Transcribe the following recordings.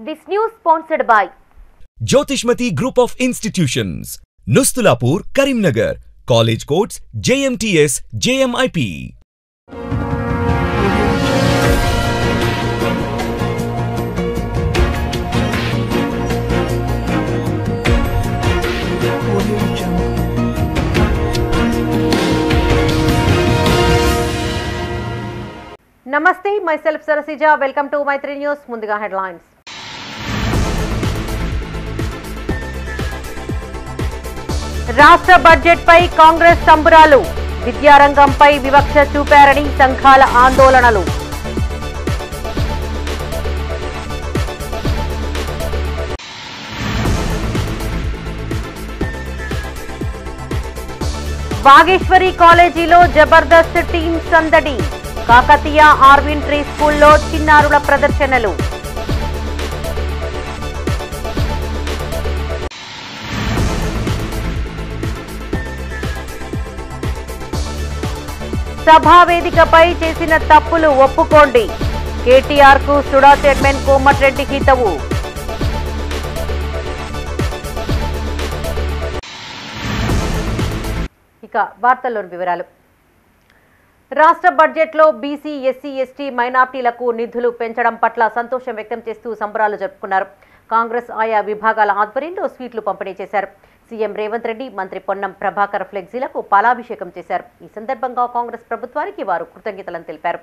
This news sponsored by Jyotishmati Group of Institutions, Nustulapur, Karimnagar, College Codes, JMTS, JMIP. Namaste, myself Sarasija. Welcome to My3 News. Mundiga headlines. రాష్ట్ర budget పై కాంగ్రెస్ సంబరాలు, విద్యారంగంపై వివక్ష చూపారని సంఘాల ఆందోళనలు. వాగేశ్వరి కాలేజీలో Jabardasth team సందడి, Kakatiya Arvin tree స్కూల్లో చిన్నారుల ప్రదర్శనలు. సభా వేదికపై చేసిన తప్పులు ఒప్పుకోండి, కేటీఆర్ కు సుడా చైర్మన్ కోమటిరెడ్డి హితవు. ఇక వార్తల్లోని వివరాలు. రాష్ట్ర బడ్జెట్లో బీసీ, ఎస్సీ, ఎస్టీ, మైనార్టీలకు నిధులు పెంచడం పట్ల సంతోషం వ్యక్తం చేస్తూ సంబరాలు జరుపుకున్నారు. కాంగ్రెస్ ఆయా విభాగాల ఆధ్వర్యంలో స్వీట్లు పంపిణీ చేశారు. సీఎం రేవంత్ రెడ్డి, మంత్రి పొన్నం ప్రభాకర్ ఫ్లెక్సీలకు పాలాభిషేకం చేశారు. ఈ సందర్భంగా కాంగ్రెస్ ప్రభుత్వానికి వారు కృతజ్ఞతలను తెలిపారు.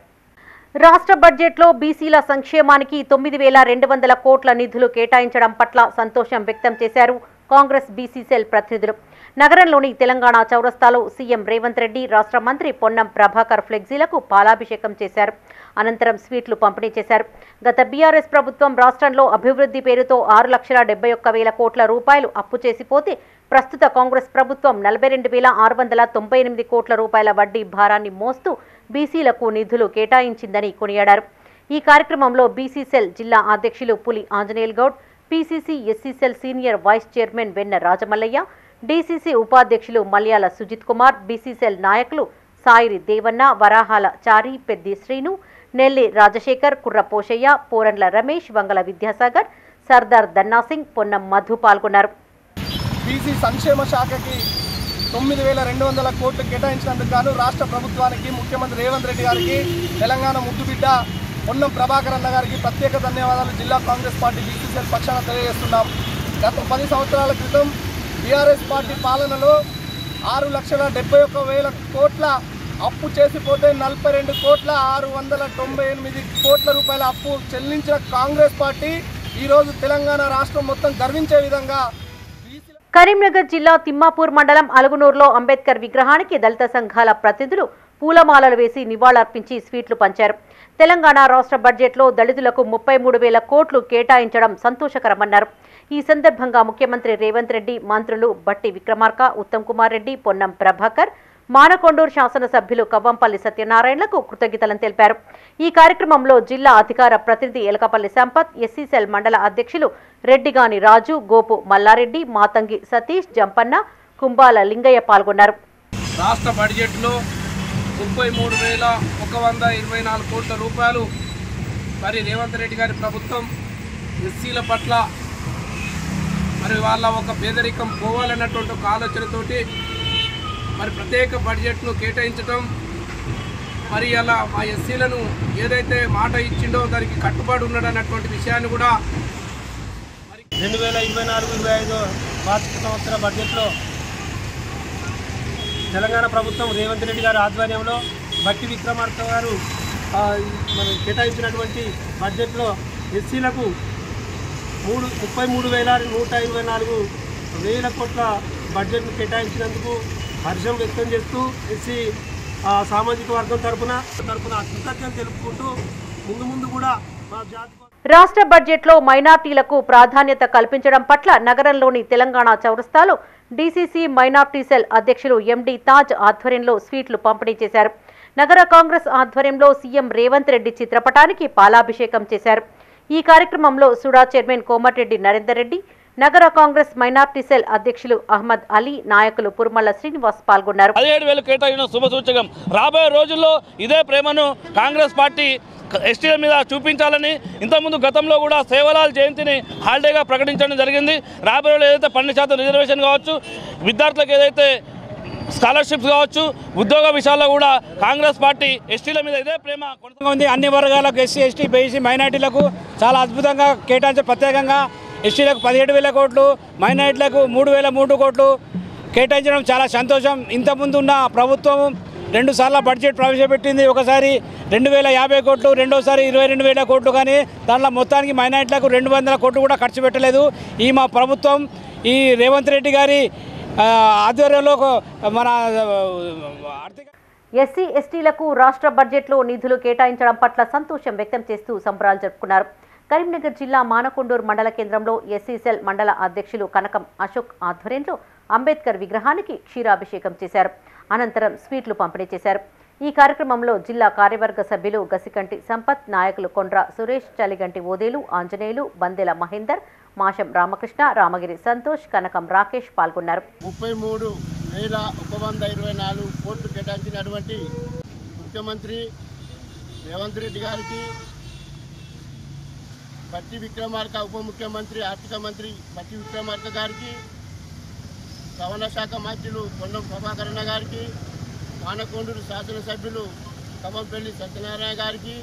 రాష్ట్ర బడ్జెట్లో బీసీల సంక్షేమానికి 9,200 కోట్ల నిధులు కేటాయించడం పట్ల సంతోషం వ్యక్తం చేశారు కాంగ్రెస్ బీసీ సెల్ ప్రతినిధులు. నగరంలోని తెలంగాణ చౌరస్తాలో సీఎం రేవంత్ రెడ్డి, రాష్ట్ర మంత్రి పొన్నం ప్రభాకర్ ఫ్లెక్సీలకు పాలాభిషేకం చేశారు. అనంతరం స్వీట్లు పంపిణీ చేశారు. గత బీఆర్ఎస్ ప్రభుత్వం రాష్ట్రంలో అభివృద్ధి పేరుతో 6,71,000 కోట్ల రూపాయలు అప్పు చేసిపోతే ప్రస్తుత కాంగ్రెస్ ప్రభుత్వం 42,698 కోట్ల రూపాయల వడ్డీ భారాన్ని మోస్తూ బీసీలకు నిధులు కేటాయించిందని కొనియాడారు. ఈ కార్యక్రమంలో బీసీ సెల్ జిల్లా అధ్యక్షులు Puli Anjaneyul Goud, PCC SC cell senior vice chairman Venna Rajamallaiah, DCC ఉపాధ్యక్షులు మల్యాల సుజిత్ కుమార్, బీసీసెల్ నాయకులు సాయిరి దేవన్న, వరాహాల చారి, పెద్ది శ్రీను, నెల్లి రాజశేఖర్, కుర్ర పోషయ్య, పోరండ్ల రమేష్, వంగల విద్యాసాగర్, సర్దార్ దన్నాసింగ్, పొన్నం మధు పాల్గొన్నారు. బీసీ సంక్షేమ శాఖకి 9,200 కోట్లు కేటాయించినందుకు గాను రాష్ట్ర ప్రభుత్వానికి, ముఖ్యమంత్రి రేవంత్ రెడ్డి గారికి, తెలంగాణ ముద్దుబిడ్డ పొన్నం ప్రభాకర్ అన్న గారికి ప్రత్యేక ధన్యవాదాలు జిల్లా కాంగ్రెస్ పార్టీ బీసీసీఎల్ పక్షాన తెలియజేస్తున్నాం. గత 10 సంవత్సరాల క్రితం బీఆర్ఎస్ పార్టీ పాలనలో 6,71,000 కోట్ల అప్పు చేసిపోతే 42,698 కోట్ల రూపాయల అప్పు చెల్లించిన కాంగ్రెస్ పార్టీ ఈరోజు తెలంగాణ రాష్ట్రం మొత్తం గర్వించే విధంగా. కరీంనగర్ జిల్లా తిమ్మాపూర్ మండలం అలుగునూరులో అంబేద్కర్ విగ్రహానికి దళిత సంఘాల ప్రతినిధులు పూలమాలలు వేసి నివాళులర్పించి స్వీట్లు పంచారు. తెలంగాణ రాష్ట్ర బడ్జెట్లో దళితులకు 33,000 కోట్లు కేటాయించడం సంతోషకరమన్నారు. ఈ సందర్భంగా ముఖ్యమంత్రి రేవంత్ రెడ్డి, మంత్రులు బట్టి విక్రమార్క, ఉత్తమ్ కుమార్ రెడ్డి, పొన్నం ప్రభాకర్, మానకొండూరు శాసనసభ్యులు కవ్వంపల్లి సత్యనారాయణలకు కృతజ్ఞతలను తెలిపారు. ఈ కార్యక్రమంలో జిల్లా అధికార ప్రతినిధి ఎలకపల్లి సంపత్, ఎస్సీసెల్ మండల అధ్యక్షులు రెడ్డిగాని రాజు, గోపు మల్లారెడ్డి, మాతంగి సతీష్, జంపన్న, కుంబాల లింగయ్య పాల్గొన్నారు. రాష్ట్ర బడ్జెట్లో 33,124 కోట్ల రూపాయలు మరి రేవంత్ రెడ్డి గారి ప్రభుత్వం ఎస్సీల పట్ల మరి వాళ్ళ ఒక పేదరికం పోవాలన్నటువంటి ఒక ఆలోచనతోటి మరి ప్రత్యేక బడ్జెట్ను కేటాయించడం, మరి అలా మా ఎస్సీలను ఏదైతే మాట ఇచ్చిండో దానికి కట్టుబడి ఉన్నాడన్నటువంటి విషయాన్ని కూడా 2024-25 వార్షిక సంవత్సర బడ్జెట్లో తెలంగాణ ప్రభుత్వం రేవంత్ రెడ్డి గారి ఆధ్వర్యంలో బట్టి విక్రమార్క గారు మనం కేటాయించినటువంటి బడ్జెట్లో ఎస్సీలకు 33,124 కోట్ల బడ్జెట్ను కేటాయించినందుకు హర్షం వ్యక్తం చేస్తూ ఎస్సీ సామాజిక వర్గం తరపున కృతజ్ఞతలు తెలుపుకుంటూ ముందు కూడా మా జాతి. రాష్ట్ర బడ్జెట్లో మైనార్టీలకు ప్రాధాన్యత కల్పించడం పట్ల నగరంలోని తెలంగాణ చౌరస్తాలో డీసీసీ మైనార్టీ సెల్ అధ్యక్షులు ఎండి తాజ్ ఆధ్వర్యంలో స్వీట్లు పంపిణీ చేశారు. నగర కాంగ్రెస్ ఆధ్వర్యంలో సీఎం రేవంత్ రెడ్డి చిత్రపటానికి పాలాభిషేకం చేశారు. ఈ కార్యక్రమంలో సుడా చైర్మన్ కోమటిరెడ్డి నరేందర్ రెడ్డి, నగర కాంగ్రెస్ మైనార్టీ సెల్ అధ్యక్షులు అహ్మద్ అలీ, నాయకులు పుర్మల శ్రీనివాస్ పాల్గొన్నారు. 17,000 కేటాయించిన శుభసూచకం. రాబోయే రోజుల్లో ఇదే ప్రేమను కాంగ్రెస్ పార్టీ ఎస్టీల మీద చూపించాలని ఇంతకుముందు గతంలో కూడా సేవలాల్ జయంతిని హాలిడేగా ప్రకటించడం జరిగింది. రాబోయే ఏదైతే 12% రిజర్వేషన్ కావచ్చు, విద్యార్థులకు ఏదైతే స్కాలర్షిప్స్ కావచ్చు, ఉద్యోగ విషయాల్లో కూడా కాంగ్రెస్ పార్టీ ఎస్టీల మీద ఇదే ప్రేమ ఉంది. అన్ని వర్గాలకు ఎస్సీ, ఎస్టీ, బీసీ, మైనార్టీలకు చాలా అద్భుతంగా కేటాయించారు. ప్రత్యేకంగా ఎస్టీలకు 17,000 కోట్లు, మైనార్టీలకు 3,003 కోట్లు కేటాయించడం చాలా సంతోషం. ఇంతకుముందు ఉన్న ప్రభుత్వం 2 సార్లు బడ్జెట్ ప్రవేశపెట్టింది. ఒకసారి 2,050 కోట్లు, రెండోసారి 22,000 కోట్లు, కానీ దాంట్లో మొత్తానికి మైనార్టీలకు 200 కోట్లు కూడా ఖర్చు పెట్టలేదు. ఈ మా ప్రభుత్వం ఈ రేవంత్ రెడ్డి గారి ఆధ్వర్యంలో మన ఆర్థిక ఎస్సీ ఎస్టీలకు రాష్ట్ర బడ్జెట్లో నిధులు కేటాయించడం పట్ల సంతోషం వ్యక్తం చేస్తూ సంబరాలు జరుపుకున్నారు. కరీంనగర్ జిల్లా మానకొండూరు మండల కేంద్రంలో ఎస్సీ సెల్ మండల అధ్యక్షులు కనకం అశోక్ ఆధ్వర్యంలో అంబేద్కర్ విగ్రహానికి క్షీరాభిషేకం చేశారు. అనంతరం స్వీట్లు పంపిణీ చేశారు. ఈ కార్యక్రమంలో జిల్లా కార్యవర్గ సభ్యులు గసికంటి సంపత్, నాయకులు కొండ్ర సురేష్, చలిగంటి ఓదేలు, ఆంజనేయులు, బందెల మహేందర్, మాషం రామకృష్ణ, రామగిరి సంతోష్, కనకం రాకేష్ పాల్గొన్నారు. 33,124 కోట్లు కేటాయించినటువంటి ముఖ్యమంత్రి రేవంత్ రెడ్డి గారికి, పట్టి విక్రమార్క ఉప ముఖ్యమంత్రి, ఆర్థిక మంత్రి పట్టి విక్రమార్క గారికి, రవాణా శాఖ మంత్రులు పొన్నం ప్రభాకరణ గారికి, మానకొండూరు శాసనసభ్యులు కవంపల్లి సత్యనారాయణ గారికి,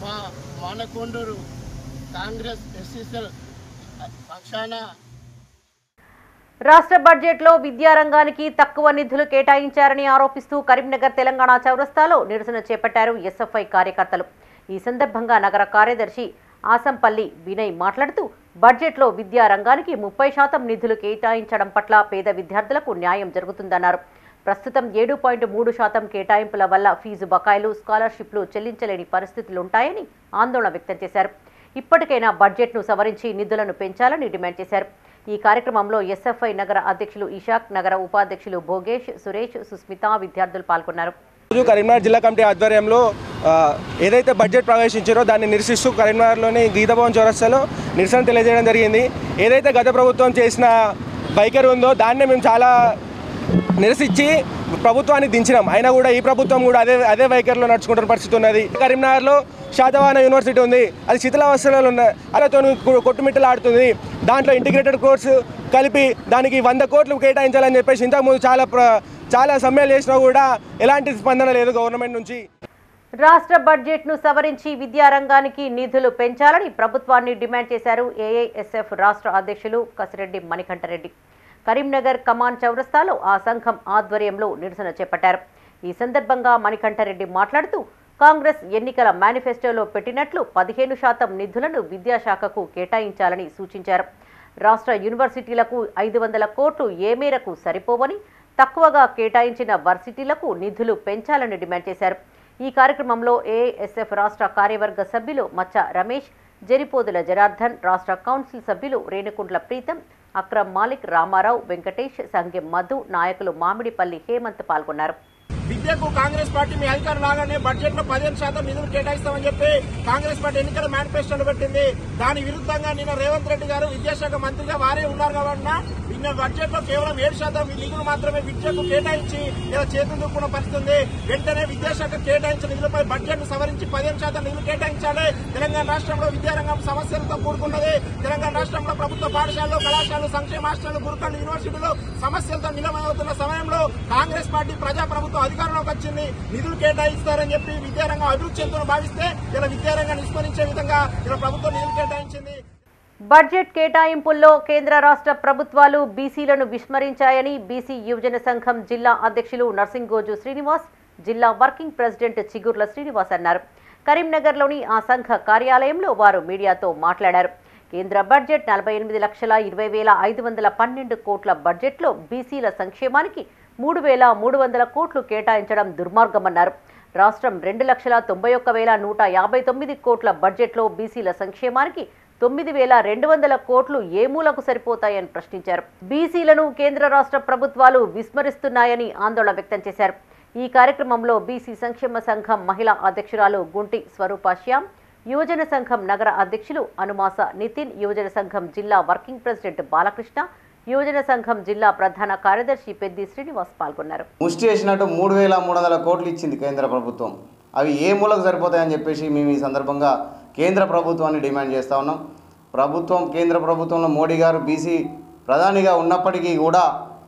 మా మానకొండూరు కాంగ్రెస్ ఎస్సీసీఎల్ పక్షాన రాష్ట్ర బడ్జెట్లో విద్యారంగానికి తక్కువ నిధులు కేటాయించారని ఆరోపిస్తూ కరీంనగర్ తెలంగాణ చౌరస్తాలో నిరసన చేపట్టారు ఎస్ఎఫ్ఐ కార్యకర్తలు. ఈ సందర్భంగా నగర కార్యదర్శి ఆసంపల్లి వినయ్ మాట్లాడుతూ బడ్జెట్లో విద్యారంగానికి 30% నిధులు కేటాయించడం పట్ల పేద విద్యార్థులకు న్యాయం జరుగుతుందన్నారు. ప్రస్తుతం 7.3% కేటాయింపుల వల్ల ఫీజు బకాయిలు, స్కాలర్షిప్లు చెల్లించలేని పరిస్థితులుంటాయని ఆందోళన వ్యక్తం చేశారు. ఇప్పటికైనా బడ్జెట్ను సవరించి నిధులను పెంచాలని డిమాండ్ చేశారు. ఈ కార్యక్రమంలో ఎస్ఎఫ్ఐ నగర అధ్యక్షులు ఇషాక్, నగర ఉపాధ్యక్షులు భోగేష్, సురేష్, సుస్మిత విద్యార్థులు పాల్గొన్నారు. కరీంనగర్ జిల్లా కమిటీ ఆధ్వర్యంలో ఏదైతే బడ్జెట్ ప్రవేశించారో దాన్ని నిరసిస్తూ కరీంనగర్లోని గీతాభవన్ చౌరస్తాలో నిరసన తెలియజేయడం జరిగింది. ఏదైతే గత ప్రభుత్వం చేసిన వైఖరి ఉందో దాన్నే మేము చాలా నిరసించి ప్రభుత్వాన్ని దించినాం. అయినా కూడా ఈ ప్రభుత్వం కూడా అదే వైఖరిలో నడుచుకుంటున్న పరిస్థితి ఉన్నది. కరీంనగర్లో శాతవాహన యూనివర్సిటీ ఉంది, అది శిథిలావస్థలో ఉన్న అలతో కొట్టుమిట్టలాడుతుంది. దాంట్లో ఇంటిగ్రేటెడ్ కోర్సు కలిపి దానికి 100 కోట్లు కేటాయించాలని చెప్పేసి ఇంతకుముందు చాలా సమ్మెలు చేసినా కూడా ఎలాంటి స్పందన లేదు గవర్నమెంట్ నుంచి. రాష్ట్ర బడ్జెట్ను సవరించి విద్యారంగానికి నిధులు పెంచాలని ప్రభుత్వాన్ని డిమాండ్ చేశారు ఏఐఎస్ఎఫ్ రాష్ట్ర అధ్యక్షులు కసిరెడ్డి మణికంఠరెడ్డి. కరీంనగర్ కమాన్ చౌరస్తాలో ఆ సంఘం ఆధ్వర్యంలో నిరసన చేపట్టారు. ఈ సందర్భంగా మణికంఠరెడ్డి మాట్లాడుతూ కాంగ్రెస్ ఎన్నికల మేనిఫెస్టోలో పెట్టినట్లు 15% నిధులను విద్యాశాఖకు కేటాయించాలని సూచించారు. రాష్ట్ర యూనివర్సిటీలకు 500 కోట్లు ఏ మేరకు సరిపోవని, తక్కువగా కేటాయించిన వర్సిటీలకు నిధులు పెంచాలని డిమాండ్ చేశారు. ఈ కార్యక్రమంలో ఏఐఎస్ఎఫ్ రాష్ట్ర కార్యవర్గ సభ్యులు మచ్చ రమేష్, జరిపోదుల జనార్దన్, రాష్ట్ర కౌన్సిల్ సభ్యులు రేణుకుంట్ల ప్రీతం, అక్రమ్ మాలిక్, రామారావు, వెంకటేష్, సంగెం మధు, నాయకులు మామిడిపల్లి హేమంత్ పాల్గొన్నారు. విద్యకు కాంగ్రెస్ పార్టీ మీ అధికారం లాగానే బడ్జెట్ లో 15% నిధులు కేటాయిస్తామని చెప్పి కాంగ్రెస్ పార్టీ ఎన్నికల మేనిఫెస్టోలో పెట్టింది. దాని విరుద్ధంగా నిన్న రేవంత్ రెడ్డి గారు విద్యాశాఖ మంత్రిగా వారే ఉన్నారు కాబట్టి నిన్న బడ్జెట్ లో కేవలం 7% నిధులు మాత్రమే విద్యకు కేటాయించి ఇలా చేతులు దుక్కున్న పరిస్థితుంది. వెంటనే విద్యాశాఖ కేటాయించిన నిధులపై బడ్జెట్ ను సవరించి 15% నిధులు కేటాయించాలి. తెలంగాణ రాష్ట్రంలో విద్యారంగం సమస్యలతో కూడుకున్నది. తెలంగాణ రాష్ట్రంలో ప్రభుత్వ పాఠశాలలు, కళాశాలలు, సంక్షేమ హాస్టళ్లు, గురుకుల యూనివర్సిటీలు సమస్యలతో నిలమవుతున్న సమయంలో కాంగ్రెస్ పార్టీ ప్రజాప్రభుత్వం అధికారంలోకి వచ్చింది. నిధులు కేటాయిస్తారని చెప్పి విద్యారంగం అభివృద్ధి చెందుతున్న భావిస్తే ఇలా విద్యారంగాన్ని విస్మరించే విధంగా ఇలా ప్రభుత్వం నిధులు కేటాయించింది. బడ్జెట్ కేటాయింపుల్లో కేంద్ర రాష్ట్ర ప్రభుత్వాలు బీసీలను విస్మరించాయని బీసీ యువజన సంఘం జిల్లా అధ్యక్షులు నర్సింగోజు శ్రీనివాస్, జిల్లా వర్కింగ్ ప్రెసిడెంట్ చిగుర్ల శ్రీనివాస్ అన్నారు. కరీంనగర్లోని ఆ సంఘ కార్యాలయంలో వారు మీడియాతో మాట్లాడారు. కేంద్ర బడ్జెట్ 48,20,512 కోట్ల బడ్జెట్లో బీసీల సంక్షేమానికి 3,300 కోట్లు కేటాయించడం దుర్మార్గమన్నారు. రాష్ట్రం 2,91,159 కోట్ల బడ్జెట్లో బీసీల సంక్షేమానికి 9,200 కోట్లు ఏ మూలకు సరిపోతాయని ప్రశ్నించారు. బీసీలను కేంద్ర రాష్ట్ర ప్రభుత్వాలు విస్మరిస్తున్నాయని ఆందోళన వ్యక్తం చేశారు. ఈ కార్యక్రమంలో బీసీ సంక్షేమ సంఘం మహిళా అధ్యక్షురాలు గుంటి స్వరూప శ్యామ్, యువజన సంఘం నగర అధ్యక్షులు అనుమాస నితిన్, యువజన సంఘం జిల్లా వర్కింగ్ ప్రెసిడెంట్ బాలకృష్ణ, యువజన సంఘం జిల్లా ప్రధాన కార్యదర్శి పెద్ది శ్రీనివాస్ పాల్గొన్నారు. ముష్టి చేసినట్టు 3,300 కోట్లు ఇచ్చింది కేంద్ర ప్రభుత్వం. అవి ఏ మూలకు సరిపోతాయని చెప్పేసి మేము ఈ సందర్భంగా కేంద్ర ప్రభుత్వాన్ని డిమాండ్ చేస్తూ ఉన్నాం. కేంద్ర ప్రభుత్వంలో మోడీ గారు బీసీ ప్రధానిగా ఉన్నప్పటికీ కూడా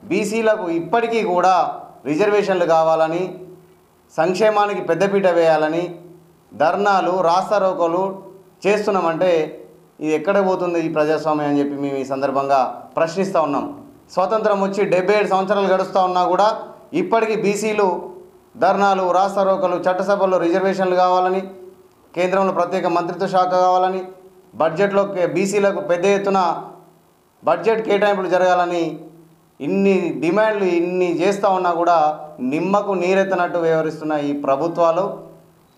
బీసీలకు ఇప్పటికీ కూడా రిజర్వేషన్లు కావాలని, సంక్షేమానికి పెద్దపీట వేయాలని ధర్నాలు రాస్తారోకోలు చేస్తున్నామంటే ఇది ఎక్కడ పోతుంది ఈ ప్రజాస్వామ్యం అని చెప్పి మేము ఈ సందర్భంగా ప్రశ్నిస్తూ ఉన్నాం. స్వతంత్రం వచ్చి 77 సంవత్సరాలు గడుస్తూ ఉన్నా కూడా ఇప్పటికీ బీసీలు ధర్నాలు రాస్తారోకోలు, చట్టసభల్లో రిజర్వేషన్లు కావాలని, కేంద్రంలో ప్రత్యేక మంత్రిత్వ శాఖ కావాలని, బడ్జెట్లో బీసీలకు పెద్ద ఎత్తున బడ్జెట్ కేటాయింపులు జరగాలని ఇన్ని డిమాండ్లు ఇన్ని చేస్తూ ఉన్నా కూడా నిమ్మకు నీరెత్తనట్టు వ్యవహరిస్తున్న ఈ ప్రభుత్వాలు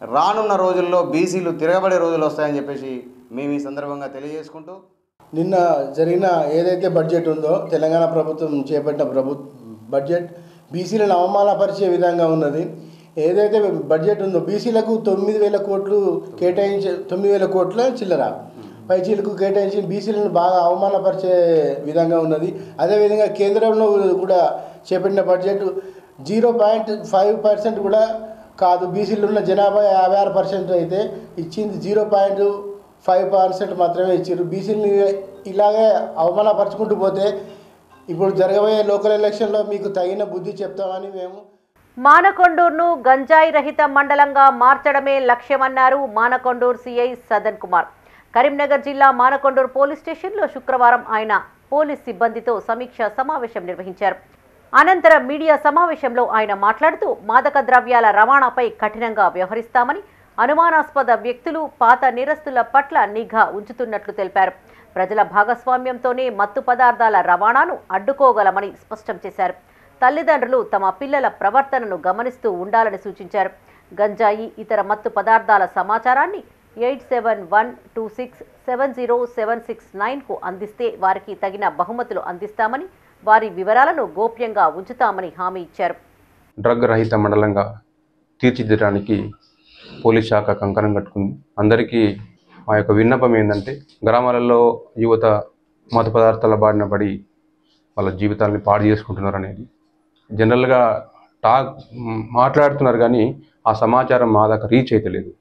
రానున్న రోజుల్లో బీసీలు తిరగబడే రోజులు వస్తాయని చెప్పేసి మేము ఈ సందర్భంగా తెలియజేసుకుంటూ, నిన్న జరిగిన ఏదైతే బడ్జెట్ ఉందో తెలంగాణ ప్రభుత్వం చేపట్టిన బడ్జెట్ బీసీలను అవమానపరిచే విధంగా ఉన్నది. ఏదైతే బడ్జెట్ ఉందో బీసీలకు 9,000 కోట్లు కేటాయించి 9,000 కోట్ల చిల్లర పైచీలకు కేటాయించి బీసీలను బాగా అవమానపరిచే విధంగా ఉన్నది. అదేవిధంగా కేంద్రంలో కూడా చేపట్టిన బడ్జెట్ 0.5% కూడా కాదు. బీసీలు ఉన్న జనాభా 56% అయితే ఇచ్చింది 0.5% మాత్రమే ఇచ్చారు. బీసీలని ఇలాగే అవమానపరుచుకుంటూ పోతే ఇప్పుడు జరగబోయే లోకల్ ఎలక్షన్లో మీకు తగిన బుద్ధి చెప్తామని మేము. మానకొండూరును గంజాయి రహిత మండలంగా మార్చడమే లక్ష్యమన్నారు మానకొండూరు సిఐ సదన్ కుమార్. కరీంనగర్ జిల్లా మానకొండూరు పోలీస్ స్టేషన్లో శుక్రవారం ఆయన పోలీస్ సిబ్బందితో సమీక్ష సమావేశం నిర్వహించారు. అనంతరం మీడియా సమావేశంలో ఆయన మాట్లాడుతూ మాదక ద్రవ్యాల రవాణాపై కఠినంగా వ్యవహరిస్తామని, అనుమానాస్పద వ్యక్తులు, పాత నేరస్తుల పట్ల నిఘా ఉంచుతున్నట్లు తెలిపారు. ప్రజల భాగస్వామ్యంతోనే మత్తు పదార్థాల రవాణాను అడ్డుకోగలమని స్పష్టం చేశారు. తల్లిదండ్రులు తమ పిల్లల ప్రవర్తనను గమనిస్తూ ఉండాలని సూచించారు. గంజాయి, ఇతర మత్తు పదార్థాల సమాచారాన్ని 8712670769కు అందిస్తే వారికి తగిన బహుమతులు అందిస్తామని, వారి వివరాలను గోప్యంగా ఉంచుతామని హామీ ఇచ్చారు. డ్రగ్ రహిత మండలంగా తీర్చిదిద్దడానికి పోలీస్ శాఖ కంకణం కట్టుకుంది. అందరికీ మా యొక్క విన్నపం ఏంటంటే, గ్రామాలలో యువత మత్తు పదార్థాల బారిన పడి వాళ్ళ జీవితాలని పాడు చేసుకుంటున్నారు అనేది జనరల్గా మాట్లాడుతున్నారు, కానీ ఆ సమాచారం మా దాకా రీచ్ అయితే లేదు.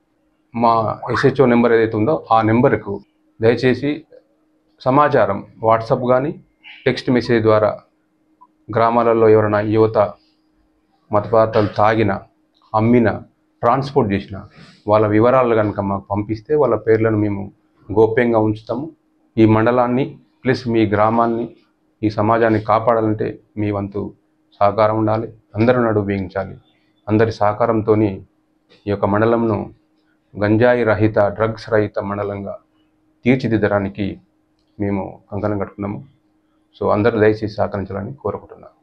మా SHO నెంబర్ ఏదైతే ఉందో ఆ నెంబర్కు దయచేసి సమాచారం వాట్సాప్ కానీ టెక్స్ట్ మెసేజ్ ద్వారా గ్రామాలలో ఎవరైనా యువత మత్తు పదార్థాలు తాగిన, అమ్మిన, ట్రాన్స్పోర్ట్ చేసిన వాళ్ళ వివరాలు కనుక మాకు పంపిస్తే వాళ్ళ పేర్లను మేము గోప్యంగా ఉంచుతాము. ఈ మండలాన్ని ప్లస్ మీ గ్రామాన్ని, ఈ సమాజాన్ని కాపాడాలంటే మీ వంతు సహకారం ఉండాలి. అందరూ నడుం బిగించాలి. అందరి సహకారంతో ఈ యొక్క మండలంను గంజాయి రహిత, డ్రగ్స్ రహిత మండలంగా తీర్చిదిద్దడానికి మేము కంకణం కట్టుకున్నాము. సో అందరూ దయచేసి సహకరించాలని కోరుకుంటున్నాను.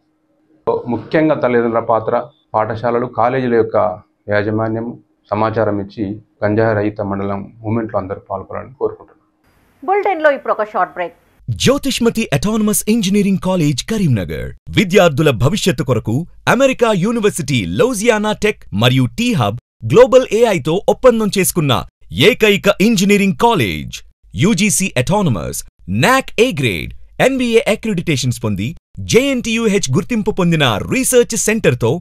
ముఖ్యంగా తల్లిదండ్రుల పాత్ర, పాఠశాలలు, కాలేజీల యొక్క యాజమాన్యం సమాచారం ఇచ్చి గంజాయి రహిత మండలం మూమెంట్లో అందరూ పాల్గొనాలని కోరుకుంటున్నాను. బులెటిన్లో ఇప్పుడు ఒక short break. Jyothishmathi autonomous engineering college Karimnagar విద్యార్థుల భవిష్యత్తు కొరకు అమెరికా యూనివర్సిటీ, లౌజియానా టెక్ మరియు టీ-హబ్ గ్లోబల్ ఏఐతో ఒప్పందం చేసుకున్న ఏకైక engineering college. UGC autonomous, NAC A grade, NBA అక్రిడిటేషన్స్ పొంది JNTUH గుర్తింపు పొందిన రీసెర్చ్ సెంటర్తో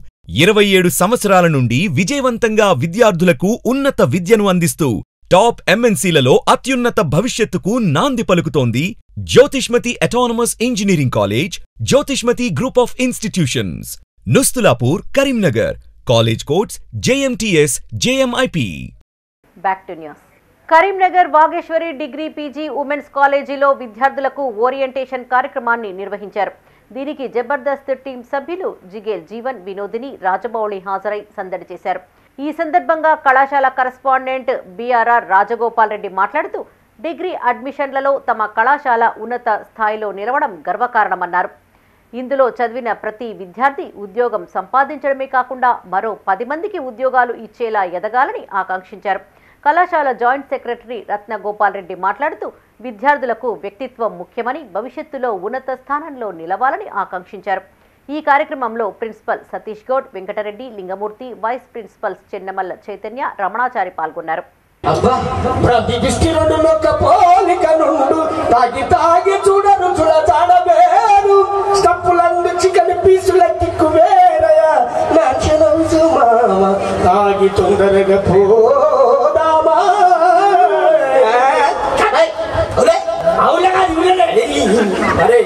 27 సంవత్సరాల నుండి విజయవంతంగా విద్యార్థులకు ఉన్నత విద్యను అందిస్తూ టాప్ MNCలలో అత్యున్నత భవిష్యత్తుకు నాంది పలుకుతోంది Jyothishmathi autonomous engineering college, Jyothishmathi group of institutions, Nustulapur, Karimnagar. College codes JMTS, JMIP. Back to news. Karimnagar Vageshwari degree PG women's కాలేజీలో విద్యార్థులకు ఓరియంటేషన్ కార్యక్రమాన్ని నిర్వహించారు. దీనికి జబర్దస్త్ టీం సభ్యులు జిగేల్ జీవన్, వినోదిని, రాజమౌళి హాజరై సందడి చేశారు. ఈ సందర్భంగా కళాశాల కరెస్పాండెంట్ BRR రాజగోపాల్ రెడ్డి మాట్లాడుతూ, డిగ్రీ అడ్మిషన్లలో తమ కళాశాల ఉన్నత స్థాయిలో నిలవడం గర్వకారణమన్నారు. ఇందులో చదివిన ప్రతి విద్యార్థి ఉద్యోగం సంపాదించడమే కాకుండా మరో 10 మందికి ఉద్యోగాలు ఇచ్చేలా ఎదగాలని ఆకాంక్షించారు. కళాశాల జాయింట్ సెక్రటరీ రత్నగోపాల్ రెడ్డి మాట్లాడుతూ, విద్యార్థులకు వ్యక్తిత్వం ముఖ్యమని, భవిష్యత్తులో ఉన్నత స్థానంలో నిలవాలని ఆకాంక్షించారు. ఈ కార్యక్రమంలో principal Satish Goud, Venkatareddy, Lingamurthy, vice principals Chennamalla Chaitanya, Ramanachari పాల్గొన్నారు. తాగి తొందరగా పోదామా అరే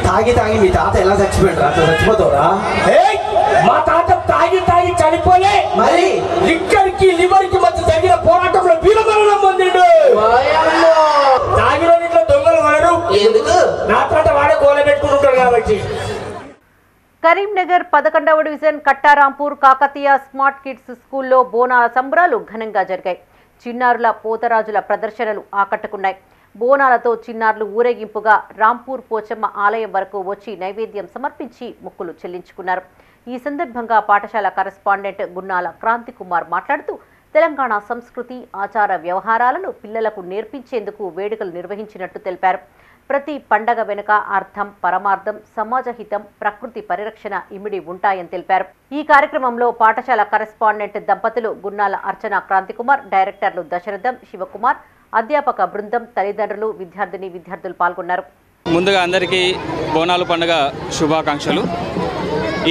తాగి తాగి మీ తాత ఎలా చచ్చిపోయాడు అట్లా చచ్చిపోతావురా మా తాత తాగి తాగి చనిపోలే మరి లిక్కర్కి లివర్కి మధ్య తగిన పోరాటంలో వీరమరణం పొందిండు తాగిన ఇంట్లో దొంగలు వాడు ఎందుకు నా తాత వాడే గోల పెట్టుకుంటుంటాడు కాబట్టి కరీంనగర్ 11వ division Kattarampur Kakatiya smart kids స్కూల్లో బోనాల సంబరాలు ఘనంగా జరిగాయి. చిన్నారుల పోతరాజుల ప్రదర్శనలు ఆకట్టుకున్నాయి. బోనాలతో చిన్నారులు ఊరేగింపుగా రాంపూర్ పోచమ్మ ఆలయం వరకు వచ్చి నైవేద్యం సమర్పించి మొక్కులు చెల్లించుకున్నారు. ఈ సందర్భంగా పాఠశాల కరెస్పాండెంట్ గున్నాల క్రాంతి కుమార్ మాట్లాడుతూ తెలంగాణ సంస్కృతి ఆచార వ్యవహారాలను పిల్లలకు నేర్పించేందుకు వేడుకలు నిర్వహించినట్టు తెలిపారు. ప్రతి పండగ వెనుక అర్థం, పరమార్థం, సమాజ హితం, ప్రకృతి పరిరక్షణ ఇమిడి ఉంటాయని తెలిపారు. ఈ కార్యక్రమంలో పాఠశాల కరెస్పాండెంట్ దంపతులు గున్నాల అర్చన క్రాంతికుమార్, డైరెక్టర్లు దశరథం, శివకుమార్, అధ్యాపక బృందం, తల్లిదండ్రులు, విద్యార్థులు పాల్గొన్నారు. ముందుగా అందరికీ బోనాలు పండుగ శుభాకాంక్షలు.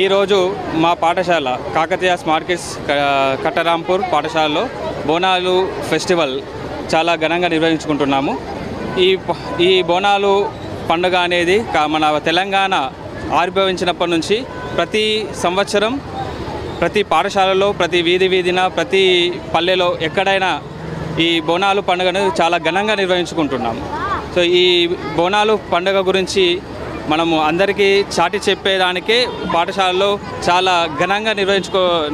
ఈరోజు మా పాఠశాల కాకతీయ స్మార్ట్ కిడ్స్ కట్టరాంపూర్ పాఠశాలలో బోనాలు ఫెస్టివల్ చాలా ఘనంగా నిర్వహించుకుంటున్నాము. ఈ బోనాలు పండుగ అనేది మన తెలంగాణ ఆవిర్భవించినప్పటి నుంచి ప్రతి సంవత్సరం ప్రతి పాఠశాలలో, ప్రతి వీధిన, ప్రతి పల్లెలో ఎక్కడైనా ఈ బోనాలు పండుగను చాలా ఘనంగా నిర్వహించుకుంటున్నాము. సో ఈ బోనాలు పండుగ గురించి మనము అందరికీ చాటి చెప్పేదానికే పాఠశాలలో చాలా ఘనంగా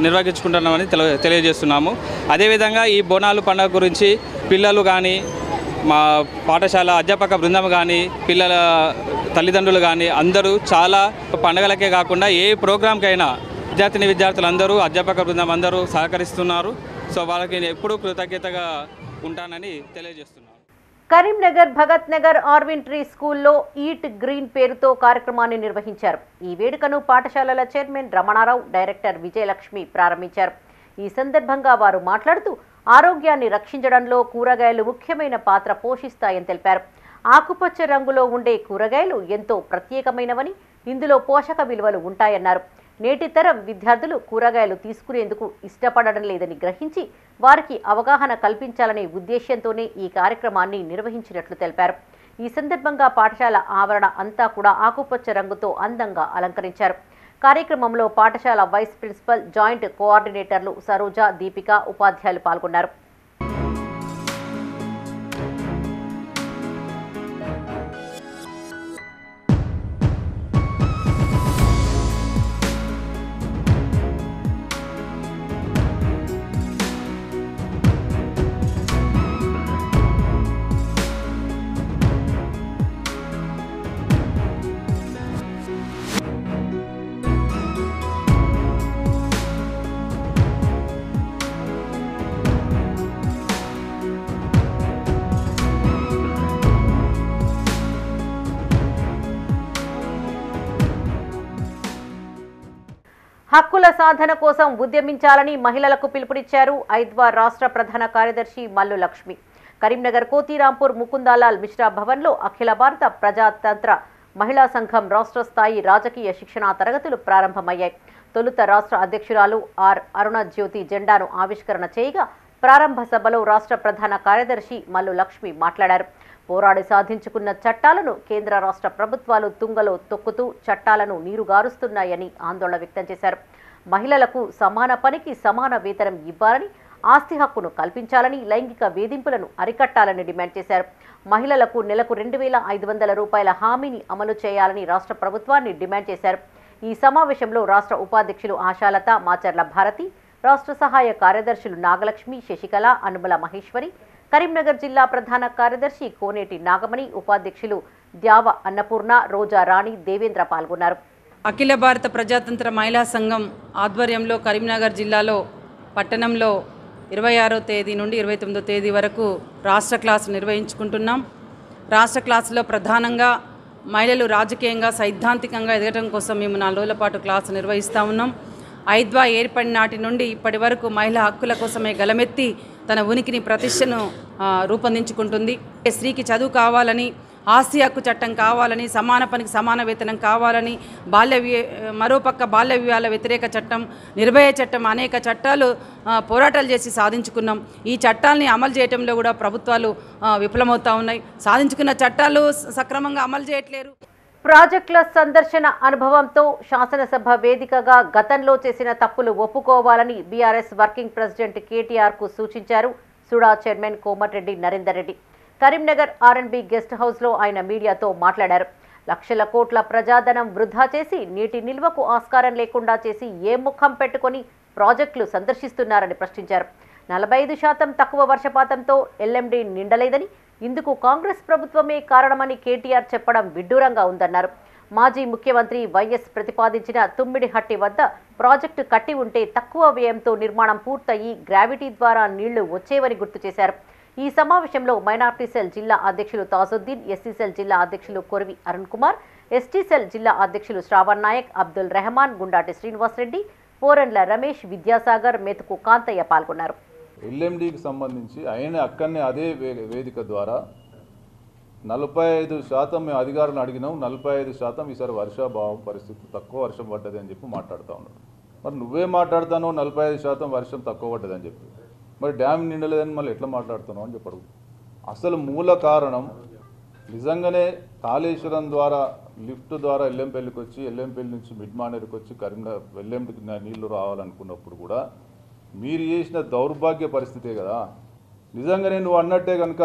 నిర్వహించుకుంటున్నామని తెలియజేస్తున్నాము. అదేవిధంగా ఈ బోనాలు పండుగ గురించి పిల్లలు కానీ, మా పాఠశాల అధ్యాపక బృందం కానీ, పిల్లల తల్లిదండ్రులు కానీ అందరూ చాలా పండుగలకే కాకుండా ఏ ప్రోగ్రాంకైనా విద్యార్థులందరూ, అధ్యాపక బృందం అందరూ సహకరిస్తున్నారు. సో వాళ్ళకి నేను ఎప్పుడూ కృతజ్ఞతగా ఉంటానని తెలియజేస్తున్నాను. కరీంనగర్ భగత్ నగర్ ఆర్విన్ ట్రీ స్కూల్లో ఈట్ గ్రీన్ పేరుతో కార్యక్రమాన్ని నిర్వహించారు. ఈ వేడుకను పాఠశాలల చైర్మన్ రమణారావు, డైరెక్టర్ విజయలక్ష్మి ప్రారంభించారు. ఈ సందర్భంగా వారు మాట్లాడుతూ ఆరోగ్యాన్ని రక్షించడంలో కూరగాయలు ముఖ్యమైన పాత్ర పోషిస్తాయని తెలిపారు. ఆకుపచ్చ రంగులో ఉండే కూరగాయలు ఎంతో ప్రత్యేకమైనవని, ఇందులో పోషక విలువలు ఉంటాయన్నారు. నేటి తరం విద్యార్థులు కూరగాయలు తీసుకునేందుకు ఇష్టపడడం లేదని గ్రహించి వారికి అవగాహన కల్పించాలనే ఉద్దేశంతోనే ఈ కార్యక్రమాన్ని నిర్వహించినట్లు తెలిపారు. ఈ సందర్భంగా పాఠశాల ఆవరణ అంతా కూడా ఆకుపచ్చ రంగుతో అందంగా అలంకరించారు. కార్యక్రమంలో పాఠశాల వైస్ ప్రిన్సిపల్, జాయింట్ కోఆర్డినేటర్లు సరోజ, దీపిక, ఉపాధ్యాయులు పాల్గొన్నారు. హక్కుల సాధన కోసం ఉద్యమించాలని మహిళలకు పిలుపునిచ్చారు ఐద్వా రాష్ట్ర ప్రధాన కార్యదర్శి మల్లు లక్ష్మి. కరీంనగర్ కోతిరాంపూర్ ముకుందాలాల్ మిశ్రా భవన్లో అఖిల భారత ప్రజాతంత్ర మహిళా సంఘం రాష్ట్ర స్థాయి రాజకీయ శిక్షణా తరగతులు ప్రారంభమయ్యాయి. తొలుత రాష్ట్ర అధ్యక్షురాలు ఆర్ అరుణ జ్యోతి జెండాను ఆవిష్కరణ చేయగా ప్రారంభ సభలో రాష్ట్ర ప్రధాన కార్యదర్శి మల్లు లక్ష్మి మాట్లాడారు. పోరాడి సాధించుకున్న చట్టాలను కేంద్ర రాష్ట్ర ప్రభుత్వాలు తుంగలో తొక్కుతూ చట్టాలను నీరుగారుస్తున్నాయని ఆందోళన వ్యక్తం చేశారు. మహిళలకు సమాన పనికి సమాన వేతనం ఇవ్వాలని, ఆస్తి హక్కును కల్పించాలని, లైంగిక వేధింపులను అరికట్టాలని డిమాండ్ చేశారు. మహిళలకు నెలకు 2,500 రూపాయల హామీని అమలు చేయాలని రాష్ట్ర ప్రభుత్వాన్ని డిమాండ్ చేశారు. ఈ సమావేశంలో రాష్ట్ర ఉపాధ్యక్షులు ఆశాలత, మాచర్ల భారతి, రాష్ట్ర సహాయ కార్యదర్శులు నాగలక్ష్మి, శశికళ, అనుమల మహేశ్వరి, కరీంనగర్ జిల్లా ప్రధాన కార్యదర్శి కోనేటి నాగమణి, ఉపాధ్యక్షులు ద్యావ అన్నపూర్ణ, రోజా రాణి, దేవేంద్ర పాల్గొన్నారు. అఖిల భారత ప్రజాతంత్ర మహిళా సంఘం ఆధ్వర్యంలో కరీంనగర్ జిల్లాలో పట్టణంలో 26వ తేదీ నుండి 29వ తేదీ వరకు రాష్ట్ర క్లాసు నిర్వహించుకుంటున్నాం. రాష్ట్ర క్లాసులో ప్రధానంగా మహిళలు రాజకీయంగా సైద్ధాంతికంగా ఎదగడం కోసం మేము 4 రోజుల పాటు క్లాసు నిర్వహిస్తూ ఉన్నాం. ఐద్వా ఏర్పడిన నాటి నుండి ఇప్పటి వరకు మహిళా హక్కుల కోసమే గలమెత్తి తన ఉనికిని ప్రతిష్టను రూపొందించుకుంటుంది. స్త్రీకి చదువు కావాలని, ఆస్తి హక్కు చట్టం కావాలని, సమాన పనికి సమాన వేతనం కావాలని, మరోపక్క బాల్య వివాహాల వ్యతిరేక చట్టం, నిర్భయ చట్టం, అనేక చట్టాలు పోరాటాలు చేసి సాధించుకున్నాం. ఈ చట్టాలని అమలు చేయడంలో కూడా ప్రభుత్వాలు విఫలమవుతూ ఉన్నాయి. సాధించుకున్న చట్టాలు సక్రమంగా అమలు చేయట్లేరు. ప్రాజెక్టుల సందర్శన అనుభవంతో శాసనసభ వేదికగా గతంలో చేసిన తప్పులు ఒప్పుకోవాలని బీఆర్ఎస్ వర్కింగ్ ప్రెసిడెంట్ కేటీఆర్కు సూచించారు SUDA chairman Komatireddy Narender Reddy. Karimnagar RNB guest హౌస్లో ఆయన మీడియాతో మాట్లాడారు. లక్షల కోట్ల ప్రజాధనం వృధా చేసి నీటి నిల్వకు ఆస్కారం లేకుండా చేసి ఏ ముఖం పెట్టుకొని ప్రాజెక్టులు సందర్శిస్తున్నారని ప్రశ్నించారు. 45% తక్కువ వర్షపాతంతో ఎల్ఎండి నిండలేదని, ఇందుకు కాంగ్రెస్ ప్రభుత్వమే కారణమని కేటీఆర్ చెప్పడం విడ్డూరంగా ఉందన్నారు. మాజీ ముఖ్యమంత్రి వైఎస్ ప్రతిపాదించిన తుమ్మిడిహట్టి వద్ద ప్రాజెక్టు కట్టి ఉంటే తక్కువ వ్యయంతో నిర్మాణం పూర్తయి గ్రావిటీ ద్వారా నీళ్లు వచ్చేవని గుర్తు చేశారు. ఈ సమావేశంలో మైనార్టీ సెల్ జిల్లా అధ్యక్షులు తాజుద్దీన్, ఎస్సీ సెల్ జిల్లా అధ్యక్షులు కొరివి అరుణ్ కుమార్, ఎస్టీ సెల్ జిల్లా అధ్యక్షులు శ్రావణ్ నాయక్, అబ్దుల్ రెహమాన్, గుండాటి శ్రీనివాసరెడ్డి, పోరెండ్ల రమేష్, విద్యాసాగర్, మెతుకు కాంతయ్య పాల్గొన్నారు. ఎల్ఎండికి సంబంధించి ఆయన అక్కడనే అదే వేదిక ద్వారా 45% మేము అధికారులను అడిగినాం, 45% ఈసారి వర్షాభావం పరిస్థితి తక్కువ వర్షం పడ్డది అని చెప్పి మాట్లాడుతూ ఉన్నాడు. మరి నువ్వే మాట్లాడుతాను 45% వర్షం తక్కువ పడ్డది అని చెప్పి, మరి డ్యామ్ నిండలేదని మళ్ళీ ఎట్లా మాట్లాడుతున్నావు అని చెప్పడు. అసలు మూల కారణం నిజంగానే కాళేశ్వరం ద్వారా లిఫ్ట్ ద్వారా ఎల్లంపల్లికి వచ్చి, ఎల్లంపల్లి నుంచి మిడ్ మానేరుకి వచ్చి కరీంనగర్ వెల్లంకి నీళ్లు రావాలనుకున్నప్పుడు కూడా మీరు చేసిన దౌర్భాగ్య పరిస్థితే కదా. నిజంగానే నువ్వు అన్నట్టే కనుక